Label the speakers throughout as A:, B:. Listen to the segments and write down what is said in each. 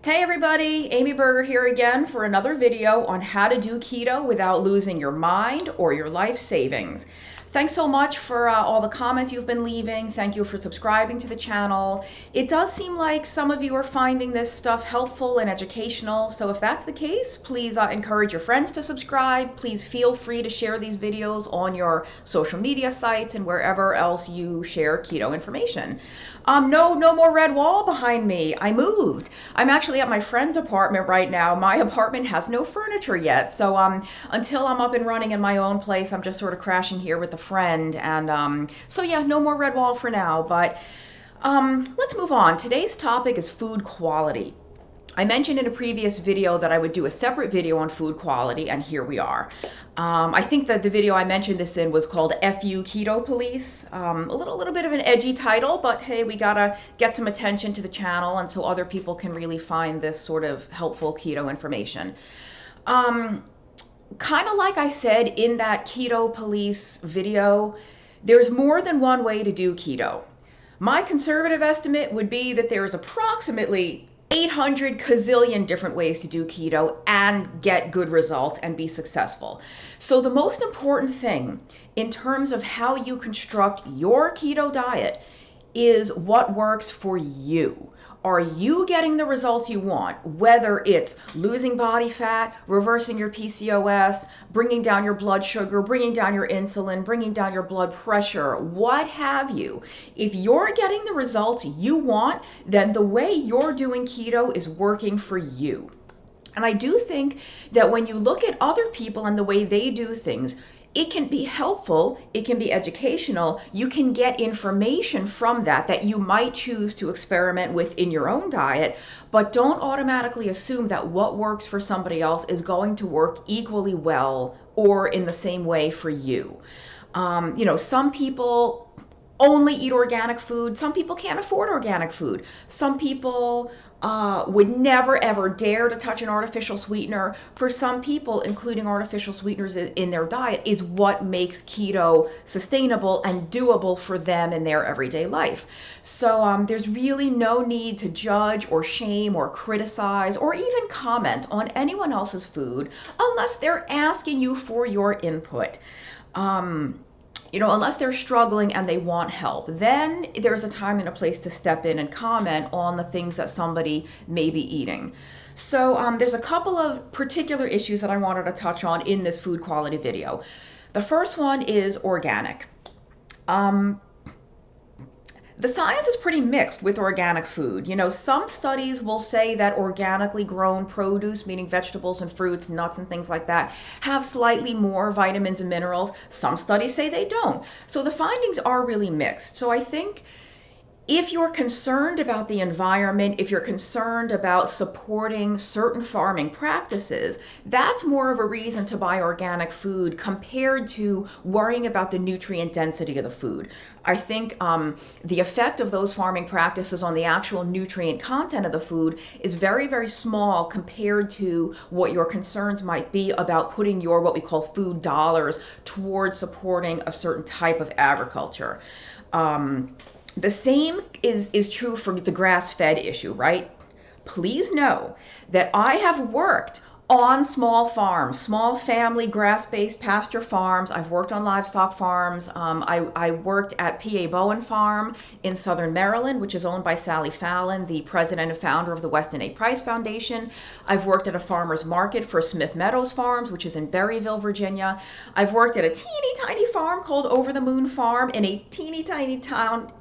A: Hey everybody, Amy Berger here again for another video on how to do keto without losing your mind or your life savings. Thanks so much for all the comments you've been leaving. Thank you for subscribing to the channel. It does seem like some of you are finding this stuff helpful and educational, so if that's the case, please encourage your friends to subscribe. Please feel free to share these videos on your social media sites and wherever else you share keto information. No more red wall behind me. I moved. I'm actually at my friend's apartment right now. My apartment has no furniture yet, so until I'm up and running in my own place, I'm just sort of crashing here with a friend. And so yeah, no more red wall for now. But let's move on. Today's topic is food quality. I mentioned in a previous video that I would do a separate video on food quality, and here we are. I think that the video I mentioned this in was called FU Keto Police. A little bit of an edgy title, but hey, we gotta get some attention to the channel and so other people can really find this sort of helpful keto information. Kind of like I said in that Keto Police video, there's more than one way to do keto. My conservative estimate would be that there's approximately 800 gazillion different ways to do keto and get good results and be successful. So the most important thing in terms of how you construct your keto diet is what works for you. Are you getting the results you want? Whether it's losing body fat, reversing your PCOS, bringing down your blood sugar, bringing down your insulin, bringing down your blood pressure, what have you. If you're getting the results you want, then the way you're doing keto is working for you. And I do think that when you look at other people and the way they do things, it can be helpful, it can be educational, you can get information from that you might choose to experiment with in your own diet, but don't automatically assume that what works for somebody else is going to work equally well or in the same way for you. Some people only eat organic food. Some people can't afford organic food. Some people would never ever dare to touch an artificial sweetener. For some people, including artificial sweeteners in their diet is what makes keto sustainable and doable for them in their everyday life. So there's really no need to judge or shame or criticize or even comment on anyone else's food unless they're asking you for your input. Unless they're struggling and they want help, then there's a time and a place to step in and comment on the things that somebody may be eating. So there's a couple of particular issues that I wanted to touch on in this food quality video. The first one is organic. The science is pretty mixed with organic food. Some studies will say that organically grown produce, meaning vegetables and fruits, nuts and things like that, have slightly more vitamins and minerals. Some studies say they don't. So the findings are really mixed. So I think if you're concerned about the environment, if you're concerned about supporting certain farming practices, that's more of a reason to buy organic food compared to worrying about the nutrient density of the food. I think the effect of those farming practices on the actual nutrient content of the food is very, very small compared to what your concerns might be about putting your what we call food dollars towards supporting a certain type of agriculture. The same is true for the grass-fed issue, right? Please know that I have worked on small farms, small family grass-based pasture farms. I've worked on livestock farms. I worked at P.A. Bowen Farm in Southern Maryland, which is owned by Sally Fallon, the president and founder of the Weston A. Price Foundation. I've worked at a farmer's market for Smith Meadows Farms, which is in Berryville, Virginia. I've worked at a teeny tiny farm called Over the Moon Farm in a teeny tiny town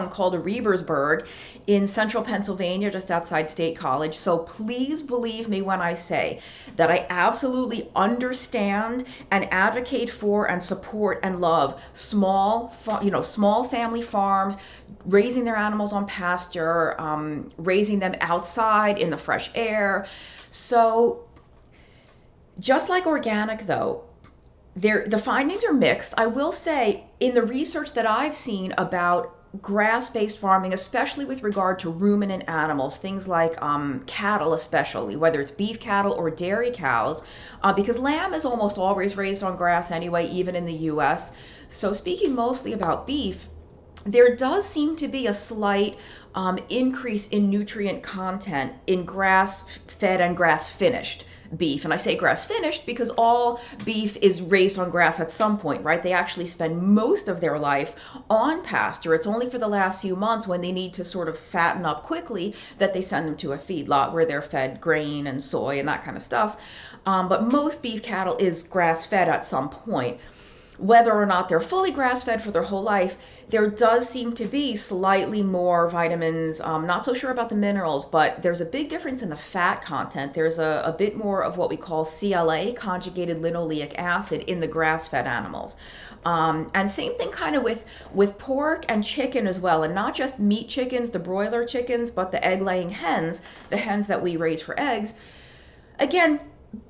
A: called Rebersburg in central Pennsylvania, just outside State College. So please believe me when I say that I absolutely understand and advocate for and support and love small family farms, raising their animals on pasture, raising them outside in the fresh air. So just like organic though, the findings are mixed. I will say in the research that I've seen about grass-based farming, especially with regard to ruminant animals, things like cattle especially, whether it's beef cattle or dairy cows, because lamb is almost always raised on grass anyway, even in the US. So speaking mostly about beef, there does seem to be a slight increase in nutrient content in grass-fed and grass-finished beef. And I say grass-finished because all beef is raised on grass at some point, right? They actually spend most of their life on pasture. It's only for the last few months when they need to sort of fatten up quickly that they send them to a feedlot where they're fed grain and soy and that kind of stuff. But most beef cattle is grass-fed at some point. Whether or not they're fully grass-fed for their whole life, there does seem to be slightly more vitamins. Not so sure about the minerals, but there's a big difference in the fat content. There's a bit more of what we call CLA, conjugated linoleic acid, in the grass-fed animals. And same thing kind of with pork and chicken as well, and not just meat chickens, the broiler chickens, but the egg-laying hens, the hens that we raise for eggs. Again,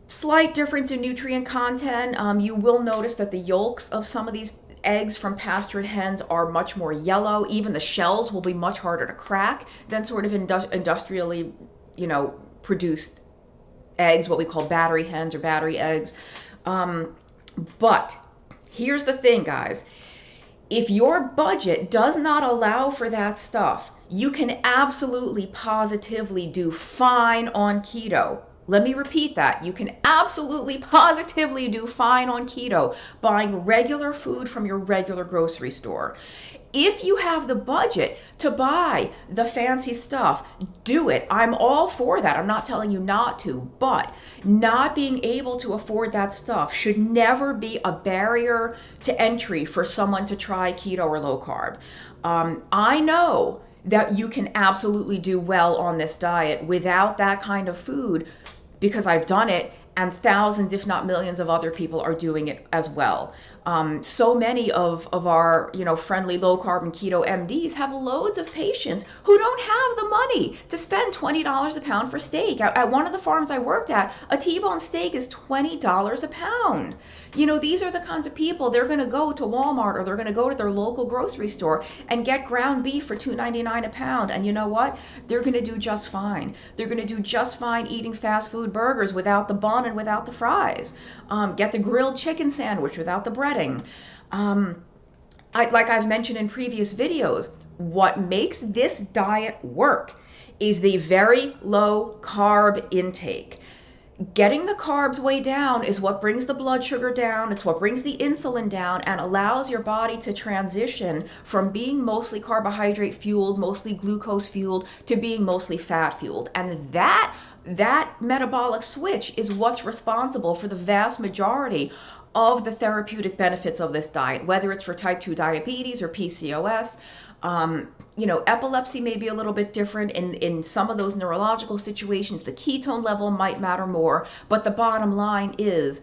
A: slight difference in nutrient content. You will notice that the yolks of some of these eggs from pastured hens are much more yellow. Even the shells will be much harder to crack than sort of industrially, produced eggs, what we call battery hens or battery eggs. But here's the thing, guys. If your budget does not allow for that stuff, you can absolutely positively do fine on keto. Let me repeat that. You can absolutely positively do fine on keto buying regular food from your regular grocery store. If you have the budget to buy the fancy stuff, do it. I'm all for that. I'm not telling you not to, but not being able to afford that stuff should never be a barrier to entry for someone to try keto or low carb. I know that you can absolutely do well on this diet without that kind of food, because I've done it, and thousands, if not millions, of other people are doing it as well. So many of our friendly low carb and keto MDs have loads of patients who don't have the money to spend $20 a pound for steak. At one of the farms I worked at, a T-bone steak is $20 a pound. These are the kinds of people, they're going to go to Walmart or they're going to go to their local grocery store and get ground beef for $2.99 a pound. And you know what? They're going to do just fine. They're going to do just fine eating fast food burgers without the bun and without the fries. Get the grilled chicken sandwich without the breading. Like I've mentioned in previous videos, what makes this diet work is the very low carb intake. Getting the carbs way down is what brings the blood sugar down, it's what brings the insulin down, and allows your body to transition from being mostly carbohydrate fueled, mostly glucose fueled, to being mostly fat fueled. And that metabolic switch is what's responsible for the vast majority of the therapeutic benefits of this diet, whether it's for type 2 diabetes or PCOS. Epilepsy may be a little bit different. In some of those neurological situations, the ketone level might matter more, but the bottom line is,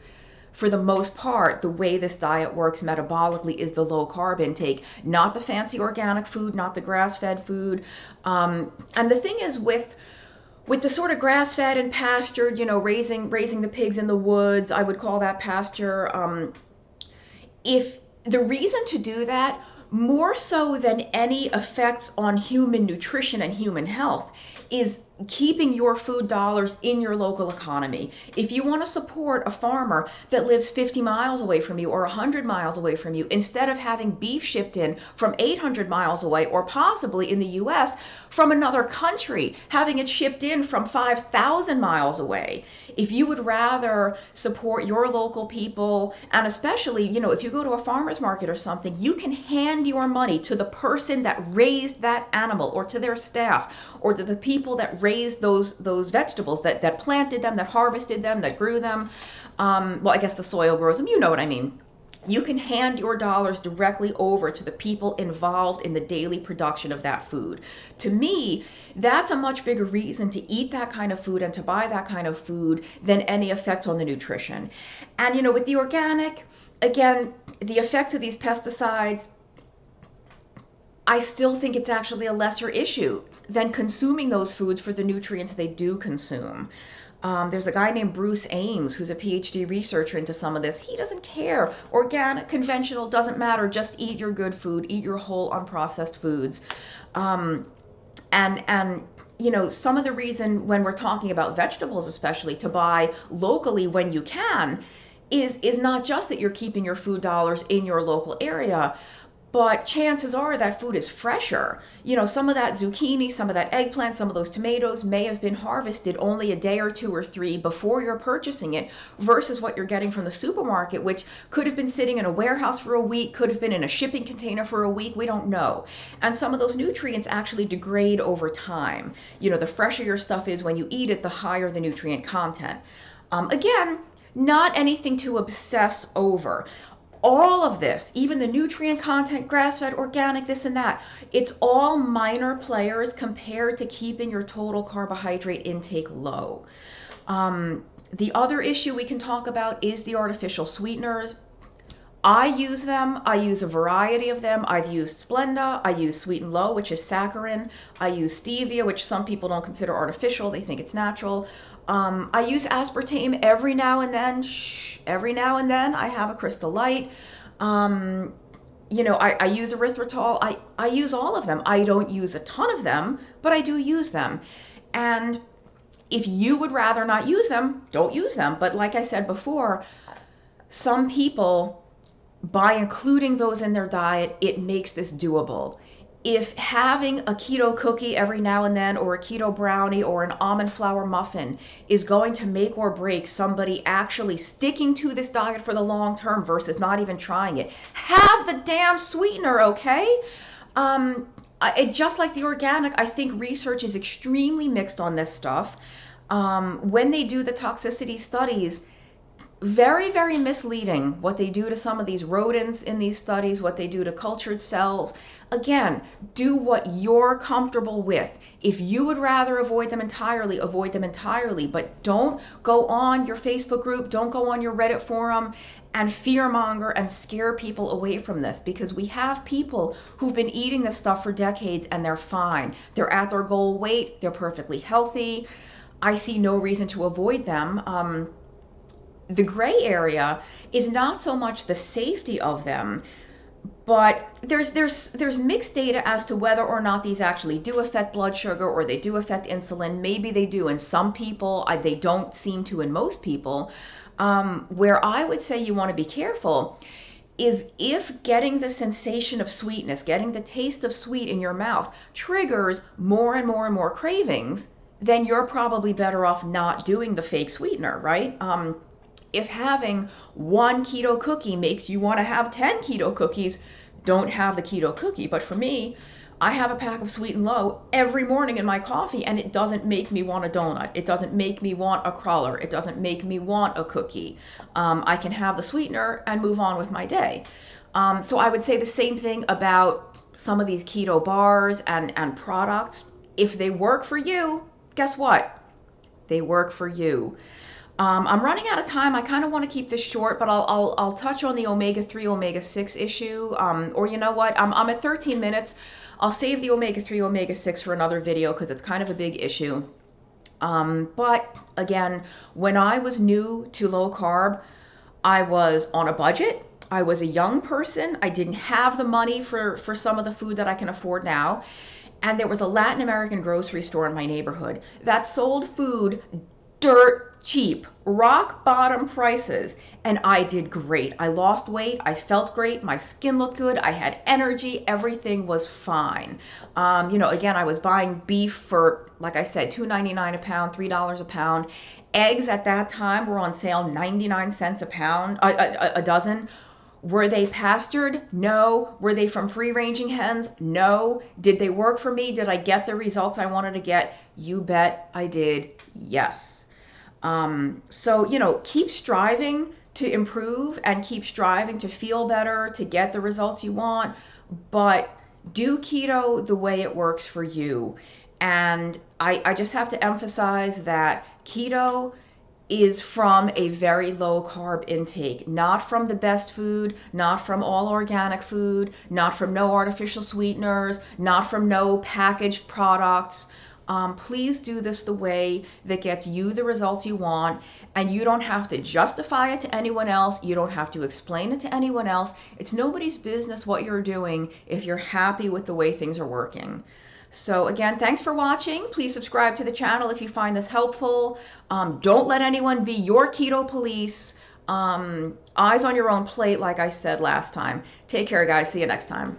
A: for the most part, the way this diet works metabolically is the low carb intake, not the fancy organic food, not the grass-fed food. And the thing is, with the sort of grass-fed and pastured, raising the pigs in the woods, I would call that pasture. If the reason to do that, more so than any effects on human nutrition and human health, is keeping your food dollars in your local economy. If you want to support a farmer that lives 50 miles away from you or 100 miles away from you, instead of having beef shipped in from 800 miles away, or possibly in the US from another country, having it shipped in from 5,000 miles away, if you would rather support your local people, and especially, if you go to a farmer's market or something, you can hand your money to the person that raised that animal, or to their staff, or to the people that raised those vegetables, that planted them, that harvested them, that grew them. Well, I guess the soil grows them, you know what I mean. You can hand your dollars directly over to the people involved in the daily production of that food. To me, that's a much bigger reason to eat that kind of food and to buy that kind of food than any effect on the nutrition. And with the organic, again, the effects of these pesticides, I still think it's actually a lesser issue than consuming those foods for the nutrients they do consume. There's a guy named Bruce Ames who's a PhD researcher into some of this. He doesn't care. Organic, conventional, doesn't matter. Just eat your good food. Eat your whole unprocessed foods. And some of the reason when we're talking about vegetables, especially, to buy locally when you can, is not just that you're keeping your food dollars in your local area, but chances are that food is fresher. You know, some of that zucchini, some of that eggplant, some of those tomatoes may have been harvested only a day or two or three before you're purchasing it versus what you're getting from the supermarket, which could have been sitting in a warehouse for a week, could have been in a shipping container for a week, we don't know. And some of those nutrients actually degrade over time. You know, the fresher your stuff is when you eat it, the higher the nutrient content. Again, not anything to obsess over. All of this, even the nutrient content, grass-fed, organic, this and that, it's all minor players compared to keeping your total carbohydrate intake low. The other issue we can talk about is the artificial sweeteners. I use them. I use a variety of them. I've used Splenda. I use Sweet and Low, which is saccharin. I use stevia, which some people don't consider artificial. They think it's natural. I use aspartame every now and then. Every now and then I have a Crystal Light. You know, I use erythritol. I use all of them. I don't use a ton of them, but I do use them. And if you would rather not use them, don't use them. But like I said before, some people, by including those in their diet, it makes this doable. If having a keto cookie every now and then, or a keto brownie, or an almond flour muffin is going to make or break somebody actually sticking to this diet for the long term versus not even trying it, have the damn sweetener, okay? Just like the organic, I think research is extremely mixed on this stuff. When they do the toxicity studies, very, very misleading what they do to some of these rodents in these studies, what they do to cultured cells. Again, do what you're comfortable with. If you would rather avoid them entirely, but don't go on your Facebook group, don't go on your Reddit forum and fearmonger and scare people away from this, because we have people who've been eating this stuff for decades and they're fine. They're at their goal weight, they're perfectly healthy. I see no reason to avoid them. The gray area is not so much the safety of them, but there's mixed data as to whether or not these actually do affect blood sugar or they do affect insulin. Maybe they do in some people, they don't seem to in most people. Where I would say you want to be careful is if getting the sensation of sweetness, getting the taste of sweet in your mouth triggers more and more and more cravings, then you're probably better off not doing the fake sweetener, right? If having one keto cookie makes you want to have 10 keto cookies, don't have the keto cookie. But for me, I have a pack of Sweet and Low every morning in my coffee, and it doesn't make me want a donut. It doesn't make me want a cruller. It doesn't make me want a cookie. I can have the sweetener and move on with my day. So I would say the same thing about some of these keto bars and products. If they work for you, guess what? They work for you. I'm running out of time. I kind of want to keep this short, but I'll touch on the omega-3, omega-6 issue. Or you know what? I'm at 13 minutes. I'll save the omega-3, omega-6 for another video because it's kind of a big issue. But again, when I was new to low carb, I was on a budget. I was a young person. I didn't have the money for some of the food that I can afford now. And there was a Latin American grocery store in my neighborhood that sold food dirt cheap, rock bottom prices, and I did great. I lost weight, I felt great, my skin looked good, I had energy, everything was fine. You know, again, I was buying beef for, like I said, $2.99 a pound, $3 a pound. Eggs at that time were on sale 99 cents a pound, a dozen. Were they pastured? No. Were they from free-ranging hens? No. Did they work for me? Did I get the results I wanted to get? You bet I did. Yes. So, you know, keep striving to improve and keep striving to feel better, to get the results you want, but do keto the way it works for you. And I just have to emphasize that keto is from a very low carb intake, not from the best food, not from all organic food, not from no artificial sweeteners, not from no packaged products. Please do this the way that gets you the results you want, and you don't have to justify it to anyone else. You don't have to explain it to anyone else. It's nobody's business what you're doing if you're happy with the way things are working. So again, thanks for watching. Please subscribe to the channel if you find this helpful. Don't let anyone be your keto police. Eyes on your own plate, like I said last time. Take care, guys. See you next time.